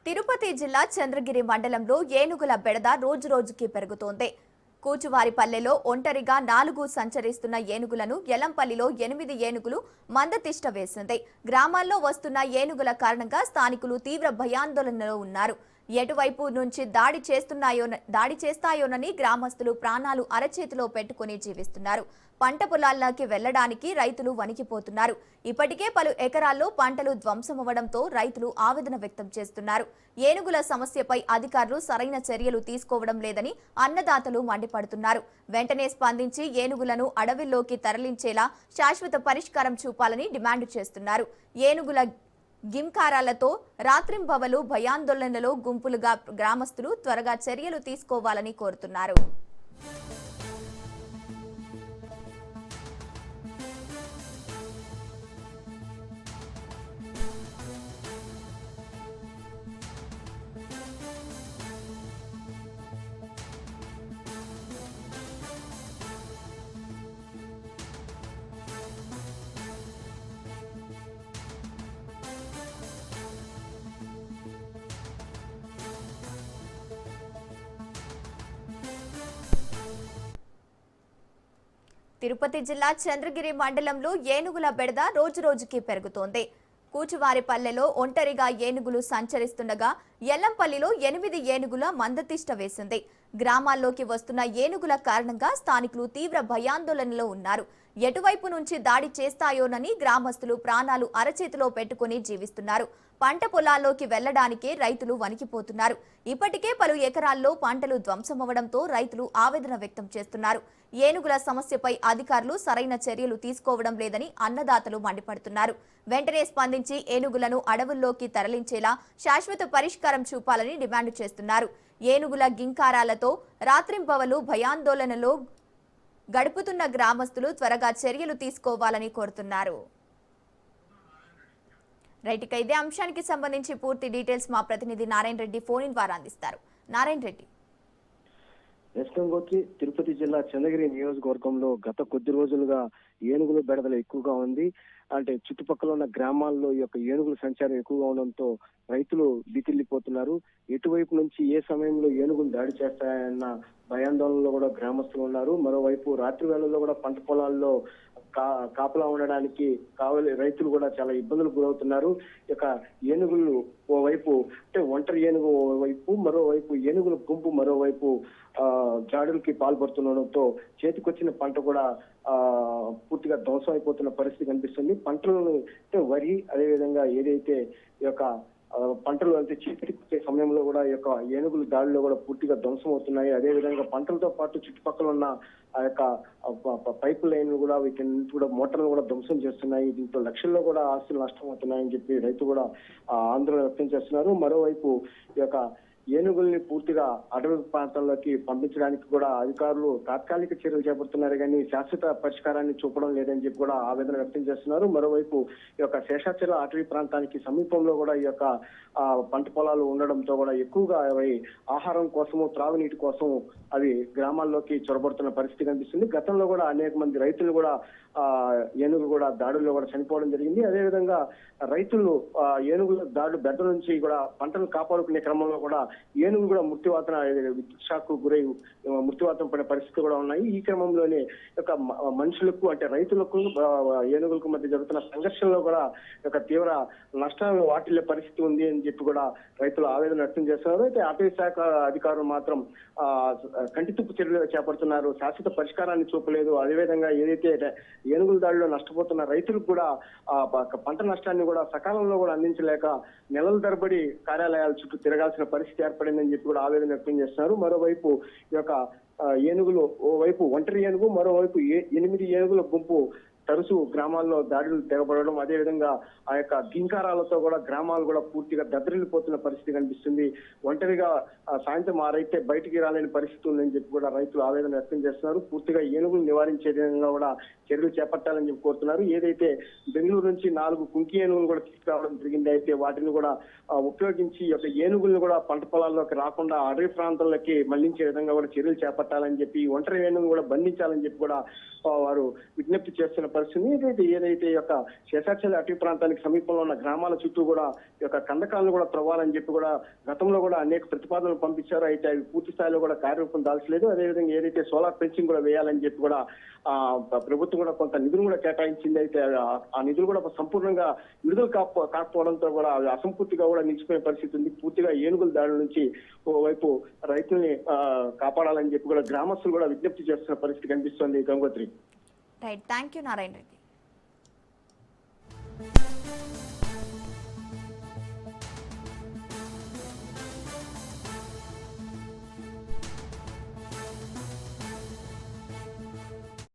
తిరుపతి జిల్లా చంద్రగిరి మండలంలో ఏనుగుల బెడద రోజురోజుకి పెరుగుతోంది. కూచువారిపల్లెలో ఒంటరిగా 4 సంచరిస్తున్న ఏనుగులను యలంపల్లిలో 8 ఏనుగులు మందతిష్ట వేసింది. గ్రామాల్లో వస్తున్న ఏనుగుల కారణంగా స్థానికులు తీవ్ర భయాందోళనలో ఉన్నారు. ఎటువైపు నుంచి దాడి చేస్తాయోనని గ్రామస్తులు ప్రాణాలు అరచేతిలో పెట్టుకుని జీవిస్తున్నారు. పంట పొలాల్లోకి వెళ్లడానికి రైతులు వణికిపోతున్నారు. ఇప్పటికే పలు ఎకరాల్లో పంటలు ధ్వంసమవడంతో రైతులు ఆవేదన వ్యక్తం చేస్తున్నారు. ఏనుగుల సమస్యపై అధికారులు సరైన చర్యలు తీసుకోవడం లేదని అన్నదాతలు మండిపడుతున్నారు. వెంటనే స్పందించి ఏనుగులను అడవిలోకి తరలించేలా శాశ్వత పరిష్కారం చూపాలని డిమాండ్ చేస్తున్నారు. ఏనుగుల గింకారాలతో రాత్రింబవలు భయాందోళనలో గుంపులుగా గ్రామస్తులు త్వరగా చర్యలు తీసుకోవాలని కోరుతున్నారు. తిరుపతి జిల్లా చంద్రగిరి మండలంలో ఏనుగుల బెడద రోజురోజుకి పెరుగుతోంది. కూచువారిపల్లెలో ఒంటరిగా ఏనుగులు సంచరిస్తుండగా యల్లంపల్లిలో 8 ఏనుగుల మందతిష్ట వేసింది. గ్రామాల్లోకి వస్తున్న ఏనుగుల కారణంగా స్థానికులు తీవ్ర భయాందోళనలో ఉన్నారు. ఎటువైపు నుంచి దాడి చేస్తాయోనని గ్రామస్తులు ప్రాణాలు అరచేతిలో పెట్టుకుని జీవిస్తున్నారు. పంట పొలాల్లోకి వెళ్లడానికే రైతులు వణికిపోతున్నారు. ఇప్పటికే పలు ఎకరాల్లో పంటలు ధ్వంసమవడంతో రైతులు ఆవేదన వ్యక్తం చేస్తున్నారు. ఏనుగుల సమస్యపై అధికారులు సరైన చర్యలు తీసుకోవడం లేదని అన్నదాతలు మండిపడుతున్నారు. వెంటనే స్పందించి ఏనుగులను అడవుల్లోకి తరలించేలా శాశ్వత పరిష్కారం చూపాలని డిమాండ్ చేస్తున్నారు. ఏనుగుల గింకారాలతో రాత్రింబవలు భయాందోళనలో గడుపుతున్న గ్రామస్తులు త్వరగా చర్యలు తీసుకోవాలని కోరుతున్నారు. రైట్, ఇదే అంశానికి సంబంధించి పూర్తి డీటెయిల్స్ మా ప్రతినిధి నారాయణ రెడ్డి ఫోన్ ఇన్ ద్వారా అందిస్తారు. నారాయణ రెడ్డి. తిరుపతి జిల్లా చంద్రగిరి నియోజకవర్గంలో గత కొద్ది రోజులుగా ఏనుగుల బెడదలు ఎక్కువగా ఉంది. అంటే చుట్టుపక్కల ఉన్న గ్రామాల్లో ఈ యొక్క ఏనుగుల సంచారం ఎక్కువగా ఉండడంతో రైతులు బితిల్లిపోతున్నారు. ఎటువైపు నుంచి ఏ సమయంలో ఏనుగులు దాడి చేస్తాయన్న భయాందోళనలో కూడా గ్రామస్తులు ఉన్నారు. మరోవైపు రాత్రి వేళల్లో కూడా పంట పొలాల్లో కాపలా ఉండడానికి రైతులు కూడా చాలా ఇబ్బందులు గురవుతున్నారు. ఇక ఏనుగులు ఓవైపు అంటే ఒంటరి ఏనుగు ఓవైపు, మరోవైపు ఏనుగుల గుంపు మరోవైపు జాడులకి పాల్పడుతుండడంతో చేతికొచ్చిన పంట కూడా పూర్తిగా ధ్వంసం అయిపోతున్న పరిస్థితి కనిపిస్తుంది. పంటలను అంటే వరి, అదేవిధంగా ఏదైతే ఈ యొక్క పంటలు అంటే చేతికొచ్చే సమయంలో కూడా ఈ యొక్క ఏనుగుల దాడిలో కూడా పూర్తిగా ధ్వంసం అవుతున్నాయి. అదేవిధంగా పంటలతో పాటు చుట్టుపక్కల ఉన్న ఆ యొక్క పైప్ లైన్ కూడా వీటిని కూడా మోటార్లు కూడా ధ్వంసం చేస్తున్నాయి. దీంతో లక్షల్లో కూడా ఆస్తులు నష్టం అవుతున్నాయని చెప్పి రైతు కూడా ఆందోళన వ్యక్తం చేస్తున్నారు. మరోవైపు ఈ యొక్క ఏనుగుల్ని పూర్తిగా అటవీ ప్రాంతాల్లోకి పంపించడానికి కూడా అధికారులు తాత్కాలిక చర్యలు చేపడుతున్నారు, కానీ శాశ్వత పరిష్కారాన్ని చూపడం లేదని చెప్పి కూడా ఆవేదన వ్యక్తం చేస్తున్నారు. మరోవైపు ఈ యొక్క శేషాచల అటవీ ప్రాంతానికి సమీపంలో కూడా ఈ యొక్క పంట పొలాలు ఉండడంతో కూడా ఎక్కువగా అవి ఆహారం కోసము, త్రాగునీటి కోసం అవి గ్రామాల్లోకి చొరబడుతున్న పరిస్థితి కనిపిస్తుంది. గతంలో కూడా అనేక మంది రైతులు కూడా ఏనుగులు కూడా దాడుల్లో కూడా చనిపోవడం జరిగింది. అదేవిధంగా రైతులు ఏనుగుల దాడులు బెడ్డ నుంచి కూడా పంటలు కాపాడుకునే క్రమంలో కూడా ఏనుగులు కూడా మృత్యువాతన విద్యుత్ షాక్ గురై మృత్యువాతం పడే పరిస్థితి కూడా ఉన్నాయి. ఈ క్రమంలోనే యొక్క మనుషులకు అంటే రైతులకు ఏనుగులకు మధ్య జరుగుతున్న సంఘర్షణలో కూడా ఒక తీవ్ర నష్టాలు వాటిల్లే పరిస్థితి ఉంది అని చెప్పి కూడా రైతులు ఆవేదన వ్యక్తం చేస్తున్నారు. అయితే అటవీ శాఖ అధికారులు మాత్రం కంటితుప్పు చర్యలు చేపడుతున్నారు, శాశ్వత పరిష్కారాన్ని చూపలేదు. అదేవిధంగా ఏదైతే ఏనుగుల దాడిలో నష్టపోతున్న రైతులకు కూడా పంట నష్టాన్ని కూడా సకాలంలో కూడా అందించలేక నెలల తరబడి కార్యాలయాల చుట్టూ తిరగాల్సిన పరిస్థితి ఏర్పడిందని చెప్పి కూడా ఆవేదన వ్యక్తం చేస్తున్నారు. మరోవైపు ఈ యొక్క ఏనుగులు ఓవైపు ఒంటరి ఏనుగు, మరోవైపు 8 ఏనుగుల గుంపు తరచూ గ్రామాల్లో దాడులు తెగబడడం, అదేవిధంగా ఆ యొక్క గింకారాలతో కూడా గ్రామాలు కూడా పూర్తిగా దద్దరిల్లిపోతున్న పరిస్థితి కనిపిస్తుంది. ఒంటరిగా సాయంత్రం ఆరైతే బయటికి రాలేని పరిస్థితి ఉందని చెప్పి కూడా రైతులు ఆవేదన వ్యక్తం చేస్తున్నారు. పూర్తిగా ఏనుగులు నివారించే విధంగా కూడా చర్యలు చేపట్టాలని చెప్పి కోరుతున్నారు. ఏదైతే బెంగళూరు నుంచి 4 కుంకి ఏనుగులు కూడా తీసుకురావడం జరిగింది. అయితే వాటిని కూడా ఉపయోగించి ఈ యొక్క ఏనుగులను కూడా పంట పొలాల్లోకి రాకుండా అడవి ప్రాంతాల్లోకి మళ్లించే విధంగా కూడా చర్యలు చేపట్టాలని చెప్పి, ఒంటరి ఏనుగును కూడా బంధించాలని చెప్పి కూడా వారు విజ్ఞప్తి చేస్తున్న పరిస్థితి. ఏదైతే ఈ యొక్క శేషాచల అటవీ ప్రాంతానికి సమీపంలో ఉన్న గ్రామాల చుట్టూ కూడా ఈ యొక్క కందకాలను కూడా త్రవ్వాలని చెప్పి కూడా గతంలో కూడా అనేక ప్రతిపాదనలు పంపించారు. అయితే అవి పూర్తి స్థాయిలో కూడా కార్యరూపం దాల్చలేదు. అదేవిధంగా ఏదైతే సోలార్ ఫెన్సింగ్ కూడా వేయాలని చెప్పి కూడా ప్రభుత్వం కూడా కొంత నిధులు కూడా కేటాయించింది. అయితే ఆ నిధులు కూడా సంపూర్ణంగా విడుదల కాకపోవడంతో కూడా అసంపూర్తిగా కూడా నిలిచిపోయే పరిస్థితి ఉంది. పూర్తిగా ఏనుగుల దాడి నుంచి ఓవైపు రైతుల్ని కాపాడాలని చెప్పి కూడా గ్రామస్తులు కూడా విజ్ఞప్తి చేస్తున్న పరిస్థితి కనిపిస్తోంది. Gangotri. Right, thank you Narayana Reddy.